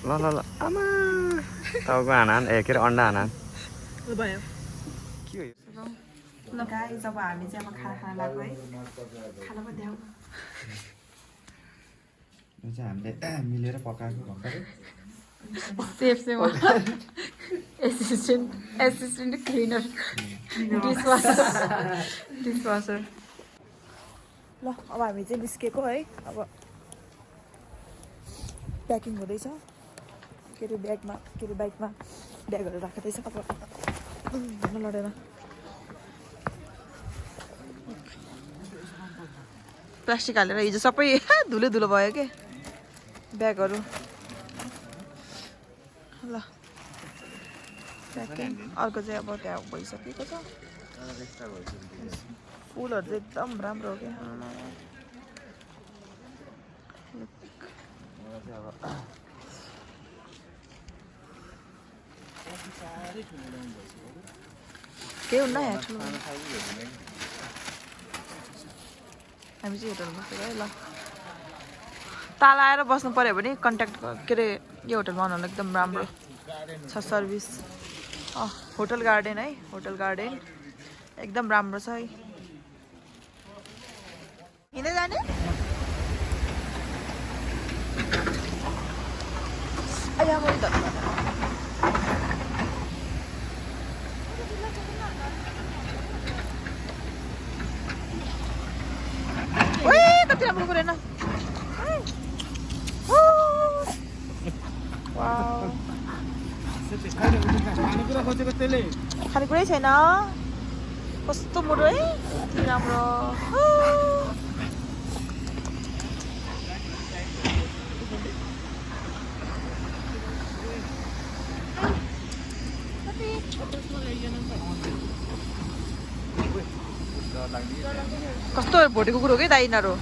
ल ल ल आमा टाउको हाना ए के अरे अन्डा हाना भयो के हो ल गाइस अब हामी चाहिँ अब खाना लाग्यो है खाना पनि देऊ यो चाहिँ हामीले मिलेर पकाएको भर्खरै सेफ चाहिँ एसिस्टेन्ट क्लिनर डिसवासर ल अब हामी चाहिँ निस्केको है अब प्याकिङ हुँदैछ के अरे ब्यागमा के अरे बाइकमा ब्यागहरू राख्दैछ अब भन्नु लडेन प्लास्टिक हालेर हिजो सबै धुलो धुलो भयो के ब्यागहरू ल प्याकिङ अर्को चाहिँ अब त्यहाँ भइसकेको छ फुलहरू चाहिँ एकदम राम्रो हो क्या केही हुन्न यहाँ ठुलो हामी चाहिँ होटलमा बसेको है ल ताल आएर बस्नु पऱ्यो भने कन्ट्याक्ट के अरे यो होटलमा आउनु एकदम राम्रो छ सर्भिस होटल गार्डन है होटल गार्डन एकदम राम्रो छ है हिँड्दै जाने आया मैले त कति राम्रो परेन खानेकुरै छैन कस्तो मोटो है यति राम्रो कस्तो भोटेको कुरो हो कि दाइ यिनीहरू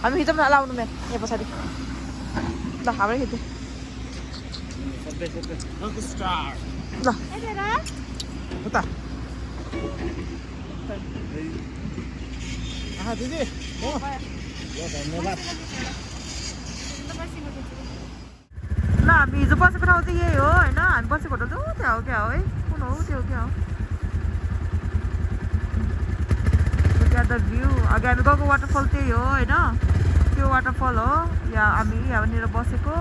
हामी खिचौँ न लाउनु म्याम यहाँ पछाडि ल हाम्रै खिच्दै ल उता दिदी ल हामी हिजो बसेको ठाउँ चाहिँ यही हो होइन हामी बसेको होटल चाहिँ त्यहाँ हो क्या हो है कुन हो त्यो क्या हो द भ्यू अघि हामी गएको वाटरफल त्यही हो होइन त्यो वाटरफल हो यहाँ हामी यहाँनिर बसेको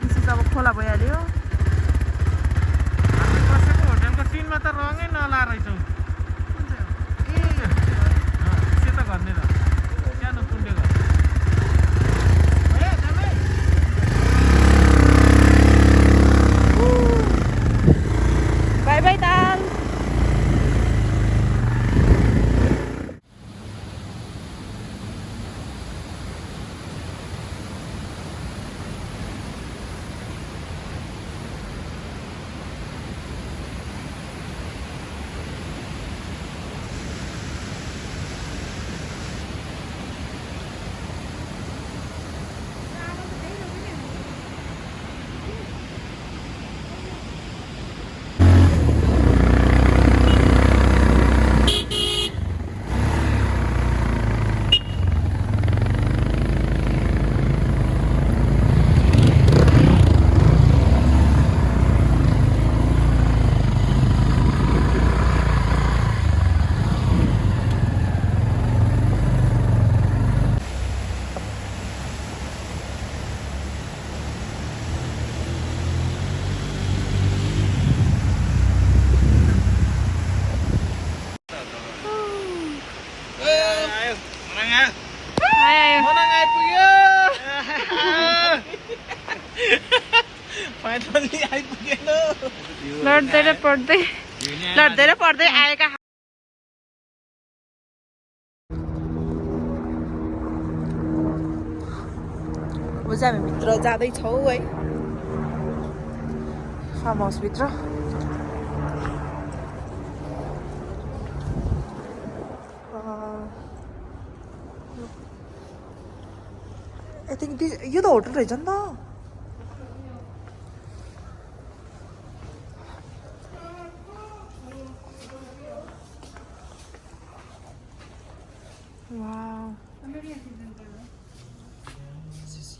पिछे अब खोला भइहाल्यो हामी बसेको होटलको सिनमा त रङै नला रहेछौँ ए सेतो गर्ने र सानो कुण्डे घर बाई बाई ताल लड्दै र पढ्दै आएका अब चाहिँ हामी भित्र जाँदैछौँ है फार्म हाउसभित्र आई थिङ्क यो त होटल रहेछ नि त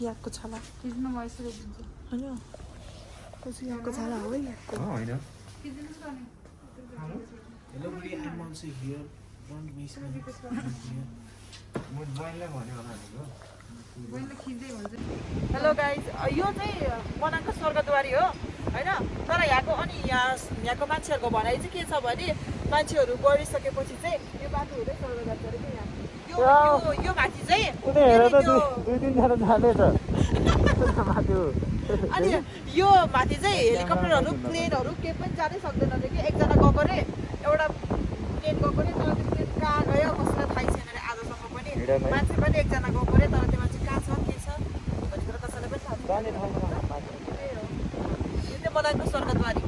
यहाँको छाला फ्रिजमा मोइस्चर दिन्छ होइन कसै यहाँको छाला हो है यहाँको होइन Hello, buddy. I'm also here. Don't miss me. म ज्वाइनलाई भन्यो होला भनेको बहिनीले खिच्दै हुन्छ हेलो गाइज यो चाहिँ मनाङको स्वर्गद्वारी हो होइन तर यहाँको अनि यहाँको मान्छेहरूको भनाइ चाहिँ के छ भने मान्छेहरू गइसकेपछि चाहिँ यो बाटो हुँदै स्वर्ग जान्छ अरे क्या यहाँ यो माथि चाहिँ दुई तिनजना जाने त माथि अनि यो माथि चाहिँ हेलिकप्टरहरू प्लेनहरू केही पनि जानै सक्दैन अरे कि एकजना गएको रे एउटा प्लेन गएको रे तर त्यो प्लेन कहाँ गयो कसैलाई थाहै छैन अरे आजसम्म पनि मान्छे पनि एकजना गएको रे तर त्यो मान्छे कहाँ छ के छ भन्ने कुरा कसैलाई पनि थाहा छैन यो चाहिँ मनाङको स्वर्गद्वारी